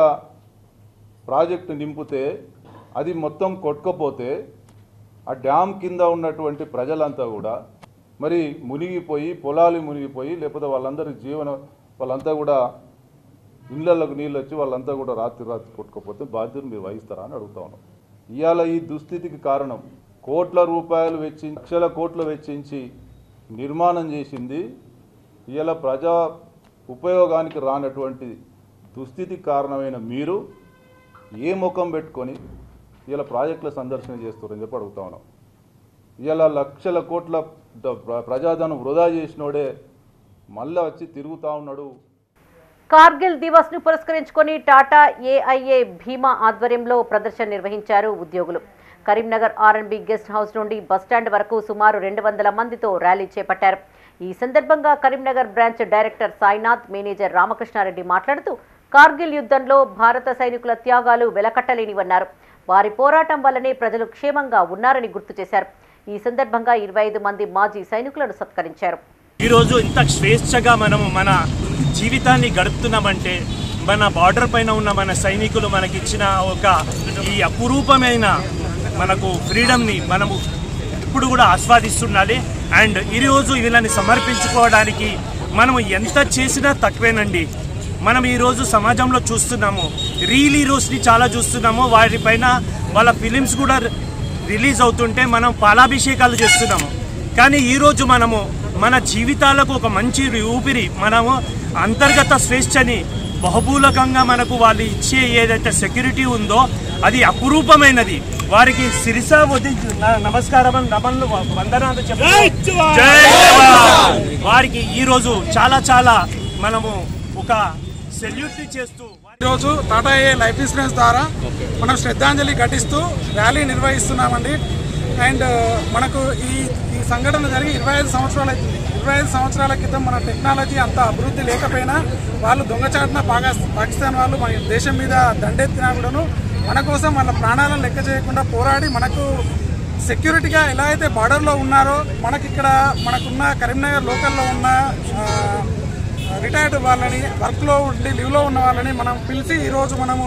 ప్రాజెక్టు నింపితే అది మొత్తం కొట్టుకపోతే ఆ డ్యామ్ కింద ఉన్నటువంటి ప్రజలంతా కూడా మరి మునిగిపోయి, పొలాలు మునిగిపోయి, లేకపోతే వాళ్ళంతా కూడా ఇళ్లలోకి నీళ్ళు వచ్చి వాళ్ళంతా కూడా రాత్రి కొట్టుకపోతే బాధ్యత మీరు వహిస్తారా అని అడుగుతా ఉన్నాం. ఇవాళ ఈ దుస్థితికి కారణం కోట్ల రూపాయలు వెచ్చించి, లక్షల కోట్లు వెచ్చించి నిర్మాణం చేసింది ఇవాళ ప్రజా ఉపయోగానికి రానటువంటి దుస్థితికి కారణమైన మీరు ఏ ముఖం పెట్టుకొని ఇలా ప్రాజెక్టుల సందర్శన చేస్తారని చెప్పి అడుగుతా ఉన్నాం. ఇలా లక్షల కోట్ల ప్రజాధనం వృధా చేసినోడే మళ్ళీ వచ్చి తిరుగుతూ ఉన్నాడు. కార్గిల్ దివస్ ను పురస్కరించుకొని టాటా ఏఐఏ భీమా ఆధ్వర్యంలో ప్రదర్శన నిర్వహించారు ఉద్యోగులు. కరీంనగర్ ఆర్ఎన్బి గెస్ట్ హౌస్ నుండి బస్టాండ్ వరకు సుమారు 200 మందితో ర్యాలీ చేపట్టారు. ఈ సందర్భంగా Karimnagar branch director Sainath, manager Ramakrishnareddy మాట్లాడుతూ కార్గిల్ యుద్ధంలో భారత సైనికుల త్యాగాలు వెలకట్టలేనివన్నారు. వారి పోరాటం వల్లనే ప్రజలు క్షేమంగా ఉన్నారని గుర్తు చేశారు. ఈ సందర్భంగా 25 మంది మాజీ సైనికులను సత్కరించారు. ఈరోజు ఇంత స్వేచ్ఛగా మనము మన జీవితాన్ని గడుపుతున్నామంటే మన బార్డర్ పైన ఉన్న మన సైనికులు మనకిచ్చిన ఒక ఈ అపురూపమైన మనకు ఫ్రీడమ్ని మనము ఇప్పుడు కూడా ఆస్వాదిస్తుండాలి. అండ్ ఈరోజు వీళ్ళని సమర్పించుకోవడానికి మనము ఎంత చేసినా తక్కువేనండి. మనం ఈరోజు సమాజంలో చూస్తున్నాము, రీల్ హీరోస్ని చాలా చూస్తున్నాము, వాటిపైన వాళ్ళ ఫిలిమ్స్ కూడా రిలీజ్ అవుతుంటే మనం పాలాభిషేకాలు చేస్తున్నాము. కానీ ఈరోజు మనము మన జీవితాలకు ఒక మంచి ఊపిరి, మనము అంతర్గత స్వేచ్ఛని బహుమూలకంగా మనకు వాళ్ళు ఇచ్చే ఏదైతే సెక్యూరిటీ ఉందో అది అపురూపమైనది. వారికి శిరస వది నమస్కారం, నమన్లు, వందనాలు చెప్పి వారికి ఈరోజు చాలా మనము ఒక సెల్యూట్ చేస్తూ ఈరోజు టాటా ఏ లైఫ్ ఇన్సూరెన్స్ ద్వారా మనం శ్రద్ధాంజలి ఘటిస్తూ ర్యాలీ నిర్వహిస్తున్నామండి. అండ్ మనకు ఈ సంఘటన జరిగి 25 సంవత్సరాలు అవుతుంది. 25 సంవత్సరాల క్రితం మన టెక్నాలజీ అంత అభివృద్ధి లేకపోయినా వాళ్ళు దొంగచాటున పాకిస్తాన్ వాళ్ళు మన దేశం మీద దండెత్తినా కూడాను మన కోసం వాళ్ళ ప్రాణాలను లెక్క చేయకుండా పోరాడి మనకు సెక్యూరిటీగా ఎలా అయితే బార్డర్లో ఉన్నారో మనకున్న కరీంనగర్ లోకల్లో ఉన్న రిటైర్డ్ వాళ్ళని, వర్క్లో ఉండి లీవ్లో ఉన్న వాళ్ళని మనం పిలిచి ఈరోజు మనము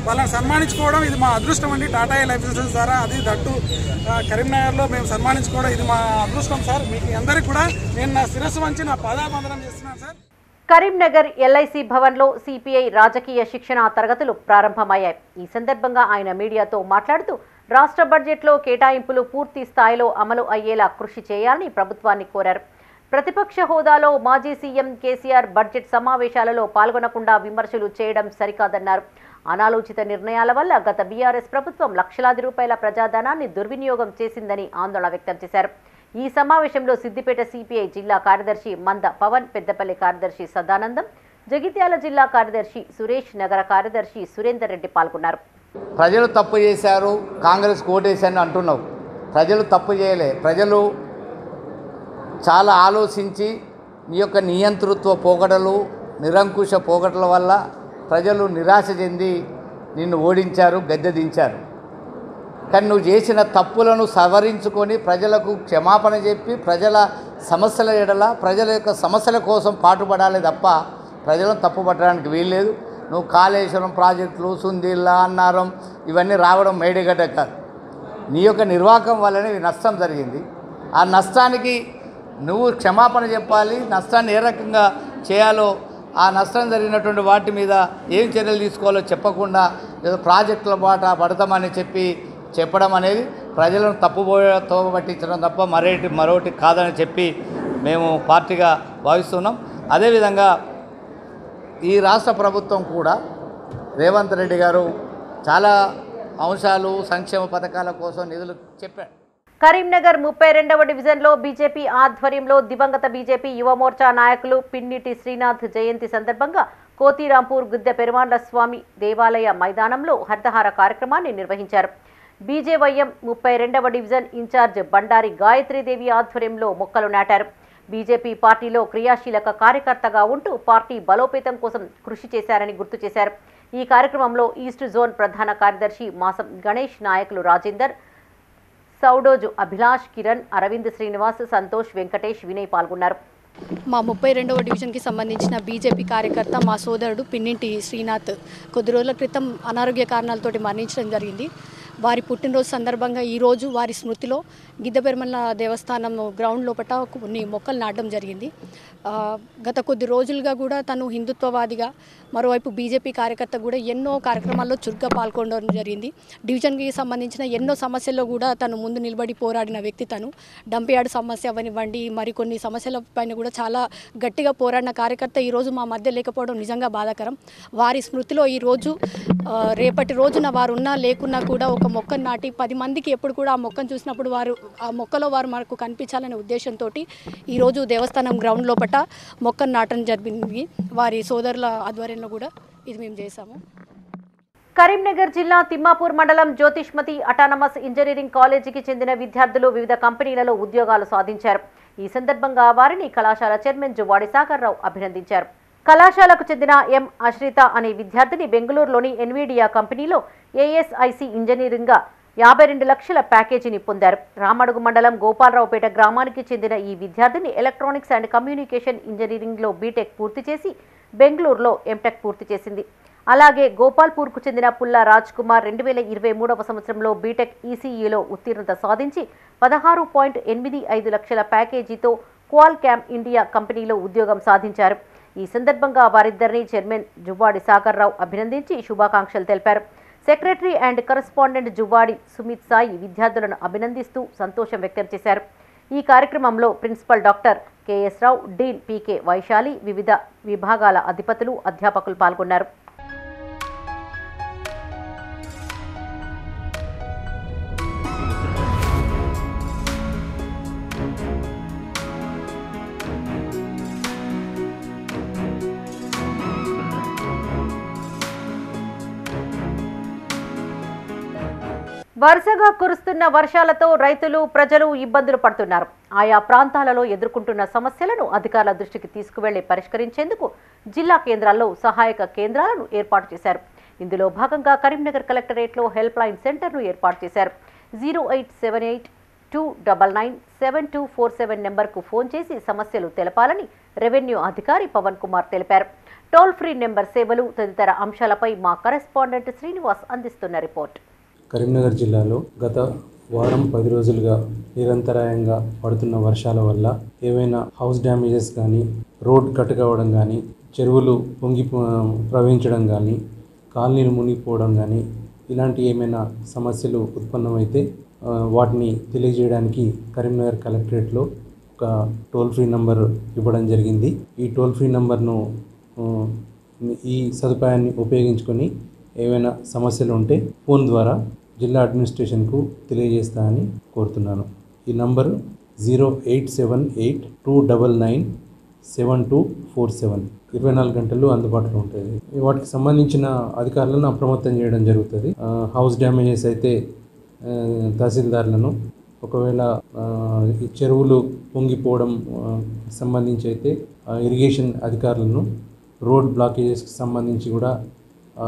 వాళ్ళని సన్మానించుకోవడం ఇది మా అదృష్టం అండి. టాటా లైఫ్ ఇన్సూరెన్స్ ద్వారా అది దట్టు కరీంనగర్లో మేము సన్మానించుకోవడం ఇది మా అదృష్టం సార్. మీకు అందరికీ కూడా నేను నా శిరస్సు వంచి నా పాదాబంధనం చేస్తున్నాను సార్. కరీంనగర్ ఎల్ఐసి భవన్లో సిపిఐ రాజకీయ శిక్షణ తరగతులు ప్రారంభమయ్యాయి. ఈ సందర్భంగా ఆయన మీడియాతో మాట్లాడుతూ రాష్ట్ర బడ్జెట్లో కేటాయింపులు పూర్తి స్థాయిలో అమలు అయ్యేలా కృషి చేయాలని ప్రభుత్వాన్ని కోరారు. ప్రతిపక్ష హోదాలో మాజీ సీఎం కేసీఆర్ బడ్జెట్ సమావేశాలలో పాల్గొనకుండా విమర్శలు చేయడం సరికాదన్నారు. అనాలోచిత నిర్ణయాల వల్ల గత బీఆర్ఎస్ ప్రభుత్వం లక్షలాది రూపాయల ప్రజాధనాన్ని దుర్వినియోగం చేసిందని ఆందోళన వ్యక్తం చేశారు. ఈ సమావేశంలో సిద్దిపేట సిపిఐ జిల్లా కార్యదర్శి మంద పవన్, పెద్దపల్లి కార్యదర్శి సదానందం, జగిత్యాల జిల్లా కార్యదర్శి సురేష్, నగర కార్యదర్శి సురేందర్ రెడ్డి పాల్గొన్నారు. ప్రజలు తప్పు చేశారు, కాంగ్రెస్ ఓటేశారని అంటున్నావు. ప్రజలు తప్పు చేయలే. ప్రజలు చాలా ఆలోచించి నీ యొక్క నియంతృత్వ పోకడలు, నిరంకుశ పోకడల వల్ల ప్రజలు నిరాశ చెంది నిన్ను ఓడించారు, గద్దె దించారు. కానీ నువ్వు చేసిన తప్పులను సవరించుకొని ప్రజలకు క్షమాపణ చెప్పి ప్రజల సమస్యల ఎడల, ప్రజల యొక్క సమస్యల కోసం పాటుపడాలి తప్ప ప్రజలను తప్పు పట్టడానికి వీల్లేదు. నువ్వు కాళేశ్వరం ప్రాజెక్టులు, సుందిల్లా, అన్నారం ఇవన్నీ రావడం మేడిగడ్డ కాదు. నీ యొక్క నిర్వాహకం వల్లనే నష్టం జరిగింది. ఆ నష్టానికి నువ్వు క్షమాపణ చెప్పాలి. నష్టాన్ని ఏ రకంగా చేయాలో, ఆ నష్టం జరిగినటువంటి వాటి మీద ఏం చర్యలు తీసుకోవాలో చెప్పకుండా ఏదో ప్రాజెక్టుల బాట పడతామని చెప్పడం అనేది ప్రజలను తోవ పట్టించడం తప్ప మరోటి కాదని చెప్పి మేము పార్టీగా భావిస్తున్నాం. అదేవిధంగా ఈ రాష్ట్ర ప్రభుత్వం కూడా రేవంత్ రెడ్డి గారు చాలా అంశాలు, సంక్షేమ పథకాల కోసం నిధులు చెప్పారు. కరీంనగర్ 32వ డివిజన్లో బీజేపీ ఆధ్వర్యంలో దివంగత బీజేపీ యువమోర్చా నాయకులు పిన్నిటి శ్రీనాథ్ జయంతి సందర్భంగా కోతిరాంపూర్ గుద్దె పెరుమాండ్ల స్వామి దేవాలయ మైదానంలో హరితహార కార్యక్రమాన్ని నిర్వహించారు. బీజేవైఎం 32వ డివిజన్ ఇన్ఛార్జ్ బండారి గాయత్రీదేవి ఆధ్వర్యంలో మొక్కలు నాటారు. బీజేపీ పార్టీలో క్రియాశీలక కార్యకర్తగా ఉంటూ పార్టీ బలోపేతం కోసం కృషి చేశారని గుర్తు చేశారు. ఈ కార్యక్రమంలో ఈస్ట్ జోన్ ప్రధాన కార్యదర్శి మాసం గణేష్, నాయకులు రాజేందర్, సౌడోజు అభిలాష్, కిరణ్, అరవింద్, శ్రీనివాస్, సంతోష్, వెంకటేష్, వినయ్ పాల్గొన్నారు. మా 32వ డివిజన్కి సంబంధించిన బీజేపీ కార్యకర్త మా సోదరుడు పిన్నింటి శ్రీనాథ్ కొద్ది రోజుల క్రితం అనారోగ్య కారణాలతోటి మరణించడం జరిగింది. వారి పుట్టినరోజు సందర్భంగా ఈరోజు వారి స్మృతిలో గిద్దెపెరుమల్ల దేవస్థానం గ్రౌండ్ లోపల కొన్ని మొక్కలు నాటడం జరిగింది. గత కొద్ది రోజులుగా కూడా తను హిందుత్వవాదిగా, మరోవైపు బీజేపీ కార్యకర్త కూడా ఎన్నో కార్యక్రమాల్లో చురుగ్గా పాల్గొనడం జరిగింది. డివిజన్కి సంబంధించిన ఎన్నో సమస్యల్లో కూడా తను ముందు నిలబడి పోరాడిన వ్యక్తి తను. డంపియార్డ్ సమస్య అవనివ్వండి, మరికొన్ని సమస్యల పైన కూడా చాలా గట్టిగా పోరాడిన కార్యకర్త ఈరోజు మా మధ్య లేకపోవడం నిజంగా బాధాకరం. వారి స్మృతిలో ఈరోజు రేపటి రోజున వారు ఉన్నా లేకున్నా కూడా ఒక మొక్కను నాటి 10 మందికి ఎప్పుడు కూడా ఆ మొక్కను చూసినప్పుడు వారు ఆ మొక్కలో వారు మనకు కనిపించాలనే ఉద్దేశంతో ఈరోజు దేవస్థానం గ్రౌండ్ లోపల మొక్కను నాటడం జరిగింది. వారి సోదరుల ఆధ్వర్యంలో కూడా ఇది మేము చేశాము. కరీంనగర్ జిల్లా తిమ్మాపూర్ మండలం జ్యోతిష్మతి అటానమస్ ఇంజనీరింగ్ కాలేజీకి చెందిన విద్యార్థులు వివిధ కంపెనీలలో ఉద్యోగాలు సాధించారు. ఈ సందర్భంగా వారిని కళాశాల చైర్మన్ జువ్వాడి సాగర్ రావు అభినందించారు. కళాశాలకు చెందిన ఎం అశ్రిత అనే విద్యార్థిని బెంగళూరులోని ఎన్విడియా కంపెనీలో ఏఎస్ఐసి ఇంజనీరింగ్గా 52 లక్షల ప్యాకేజీని పొందారు. రామడుగు మండలం గోపాలరావుపేట గ్రామానికి చెందిన ఈ విద్యార్థిని ఎలక్ట్రానిక్స్ అండ్ కమ్యూనికేషన్ ఇంజనీరింగ్లో బీటెక్ పూర్తి చేసి బెంగళూరులో ఎంటెక్ పూర్తి చేసింది. అలాగే గోపాల్పూర్కు చెందిన పుల్లా రాజ్ కుమార్ 2023వ సంవత్సరంలో బీటెక్ ఈసీఈలో ఉత్తీర్ణత సాధించి 16.85 లక్షల ప్యాకేజీతో క్వాల్కామ్ ఇండియా కంపెనీలో ఉద్యోగం సాధించారు. ఈ సందర్భంగా వారిద్దరిని చైర్మన్ జువ్వాడి సాగర్ రావు అభినందించి శుభాకాంక్షలు తెలిపారు. Secretary and correspondent Juvvadi Sumit Sai విద్యార్థులను అభినందిస్తూ సంతోషం వ్యక్తం చేశారు. ఈ కార్యక్రమంలో ప్రిన్సిపల్ డాక్టర్ కెఎస్ రావు, డీన్ పీకే వైశాలి, వివిధ విభాగాల అధిపతులు, అధ్యాపకులు పాల్గొన్నారు. వరుసగా కురుస్తున్న వర్షాలతో రైతులు, ప్రజలు ఇబ్బందులు పడుతున్నారు. ఆయా ప్రాంతాలలో ఎదుర్కొంటున్న సమస్యలను అధికారుల దృష్టికి తీసుకువెళ్లి పరిష్కరించేందుకు జిల్లా కేంద్రాల్లో సహాయక కేంద్రాలను ఏర్పాటు చేశారు. ఇందులో భాగంగా కరీంనగర్ కలెక్టరేట్లో హెల్ప్ లైన్ సెంటర్ను ఏర్పాటు చేశారు. 0878-299-7247 నెంబర్కు ఫోన్ చేసి సమస్యలు తెలపాలని రెవెన్యూ అధికారి పవన్ కుమార్ తెలిపారు. టోల్ ఫ్రీ నెంబర్ సేవలు తదితర అంశాలపై మా కరెస్పాండెంట్ శ్రీనివాస్ అందిస్తున్న రిపోర్ట్. కరీంనగర్ జిల్లాలో గత వారం 10 రోజులుగా నిరంతరాయంగా పడుతున్న వర్షాల వల్ల ఏవైనా హౌస్ డ్యామేజెస్ కానీ, రోడ్ కట్ కావడం కానీ, చెరువులు పొంగి ప్రవహించడం కానీ, కాలనీలు మునిగిపోవడం కానీ, ఇలాంటి ఏమైనా సమస్యలు ఉత్పన్నమైతే వాటిని తెలియజేయడానికి కరీంనగర్ కలెక్టరేట్లో ఒక టోల్ ఫ్రీ నంబర్ ఇవ్వడం జరిగింది. ఈ టోల్ ఫ్రీ నంబర్ను ఈ సదుపాయాన్ని ఉపయోగించుకొని ఏవైనా సమస్యలు ఉంటే ఫోన్ ద్వారా జిల్లా అడ్మినిస్ట్రేషన్కు తెలియజేస్తానని కోరుతున్నాను. ఈ నంబరు 0878-299 7247 24 గంటలు అందుబాటులో ఉంటుంది. వాటికి సంబంధించిన అధికారులను అప్రమత్తం చేయడం జరుగుతుంది. హౌస్ డ్యామేజెస్ అయితే తహసీల్దార్లను, ఒకవేళ ఈ చెరువులు పొంగిపోవడం సంబంధించి అయితే ఇరిగేషన్ అధికారులను, రోడ్ బ్లాకేజెస్కి సంబంధించి కూడా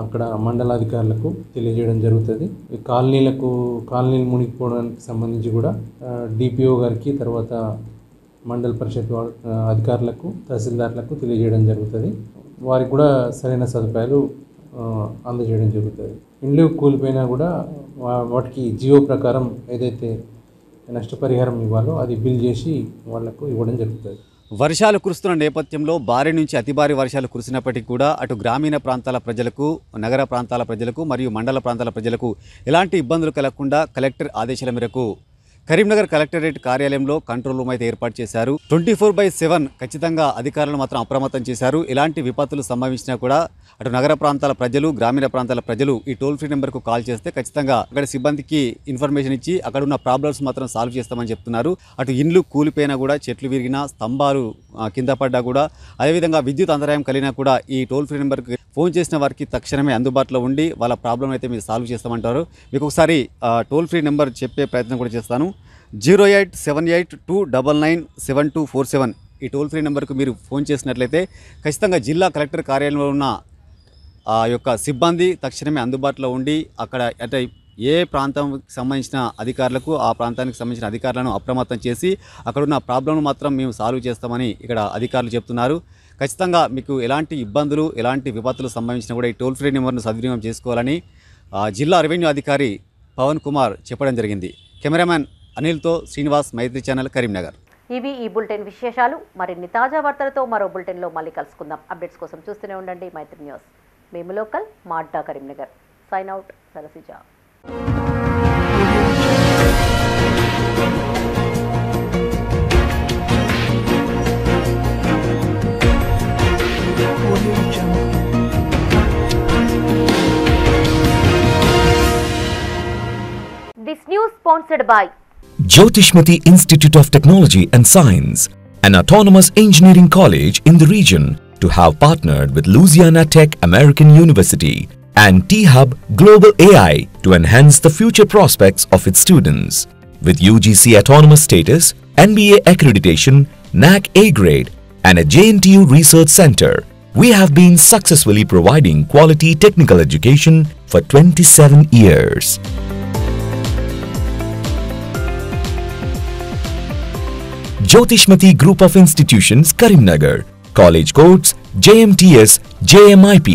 అక్కడ మండలాధికారులకు తెలియజేయడం జరుగుతుంది. కాలనీలు మునిగిపోవడానికి సంబంధించి కూడా డిపిఓ గారికి, తర్వాత మండల పరిషత్ అధికారులకు, తహసీల్దార్లకు తెలియజేయడం జరుగుతుంది. వారికి కూడా సరైన సదుపాయాలు అందజేయడం జరుగుతుంది. ఇండ్లు కూలిపోయినా కూడా వాటికి జియో ప్రకారం ఏదైతే నష్టపరిహారం ఇవ్వాలో అది బిల్ చేసి వాళ్లకు ఇవ్వడం జరుగుతుంది. వర్షాలు కురుస్తున్న నేపథ్యంలో భారీ నుంచి అతి భారీ వర్షాలు కురిసినప్పటికీ కూడా అటు గ్రామీణ ప్రాంతాల ప్రజలకు, నగర ప్రాంతాల ప్రజలకు మరియు మండల ప్రాంతాల ప్రజలకు ఎలాంటి ఇబ్బందులు కలగకుండా కలెక్టర్ ఆదేశాల మేరకు కరీంనగర్ కలెక్టరేట్ కార్యాలయంలో కంట్రోల్ రూమ్ అయితే ఏర్పాటు చేశారు. 24/7 ఖచ్చితంగా అధికారులు మాత్రం అప్రమత్తం చేశారు. ఎలాంటి విపత్తులు సంభవించినా కూడా అటు నగర ప్రాంతాల ప్రజలు, గ్రామీణ ప్రాంతాల ప్రజలు ఈ టోల్ ఫ్రీ నెంబర్కు కాల్ చేస్తే ఖచ్చితంగా అక్కడ సిబ్బందికి ఇన్ఫర్మేషన్ ఇచ్చి అక్కడ ఉన్న ప్రాబ్లమ్స్ మాత్రం సాల్వ్ చేస్తామని చెప్తున్నారు. అటు ఇండ్లు కూలిపోయినా కూడా, చెట్లు విరిగినా, స్తంభాలు కింద పడ్డా కూడా, అదేవిధంగా విద్యుత్ అంతరాయం కలిగినా కూడా ఈ టోల్ ఫ్రీ నెంబర్కి ఫోన్ చేసిన వారికి తక్షణమే అందుబాటులో ఉండి వాళ్ళ ప్రాబ్లం అయితే మీరు సాల్వ్ చేస్తామంటారు. మీకు ఒకసారి టోల్ ఫ్రీ నెంబర్ చెప్పే ప్రయత్నం కూడా చేస్తాను. 08782997247 ఈ టోల్ ఫ్రీ నెంబర్కు మీరు ఫోన్ చేసినట్లయితే ఖచ్చితంగా జిల్లా కలెక్టర్ కార్యాలయంలో ఉన్న యొక్క సిబ్బంది తక్షణమే అందుబాటులో ఉండి అక్కడ అంటే ఏ ప్రాంతానికి సంబంధించిన అధికారులకు ఆ ప్రాంతానికి సంబంధించిన అధికారులను అప్రమత్తం చేసి అక్కడ ఉన్న ప్రాబ్లంను మాత్రం మేము సాల్వ్ చేస్తామని ఇక్కడ అధికారులు చెప్తున్నారు. ఖచ్చితంగా మీకు ఎలాంటి ఇబ్బందులు, ఎలాంటి విపత్తులు సంభవించినా కూడా ఈ టోల్ ఫ్రీ నెంబర్ను సద్వినియోగం చేసుకోవాలని జిల్లా రెవెన్యూ అధికారి పవన్ కుమార్ చెప్పడం జరిగింది. కెమెరామ్యాన్ అనిల్తో శ్రీనివాస్, మైత్రి ఛానల్, కరీంనగర్. ఇవి ఈ బులెటిన్ విశేషాలు. మరిన్ని తాజా వార్తలతో మరో బులెటిన్లో మళ్ళీ కలుసుకుందాం. అప్డేట్స్ కోసం చూస్తూనే ఉండండి మైత్రి న్యూస్. మేము లోకల్, మాడ్డా, Karimnagar. Sign out, Sarasija. This news sponsored by Jyotishmati Institute of Technology and Science, an autonomous engineering college in the region, to have partnered with Louisiana Tech American University and T-Hub Global AI to enhance the future prospects of its students. With UGC autonomous status, NBA accreditation, NAC A grade, and a JNTU research center, we have been successfully providing quality technical education for 27 years. Jyotishmati Group of Institutions, Karimnagar. College codes JMTS, JMIP.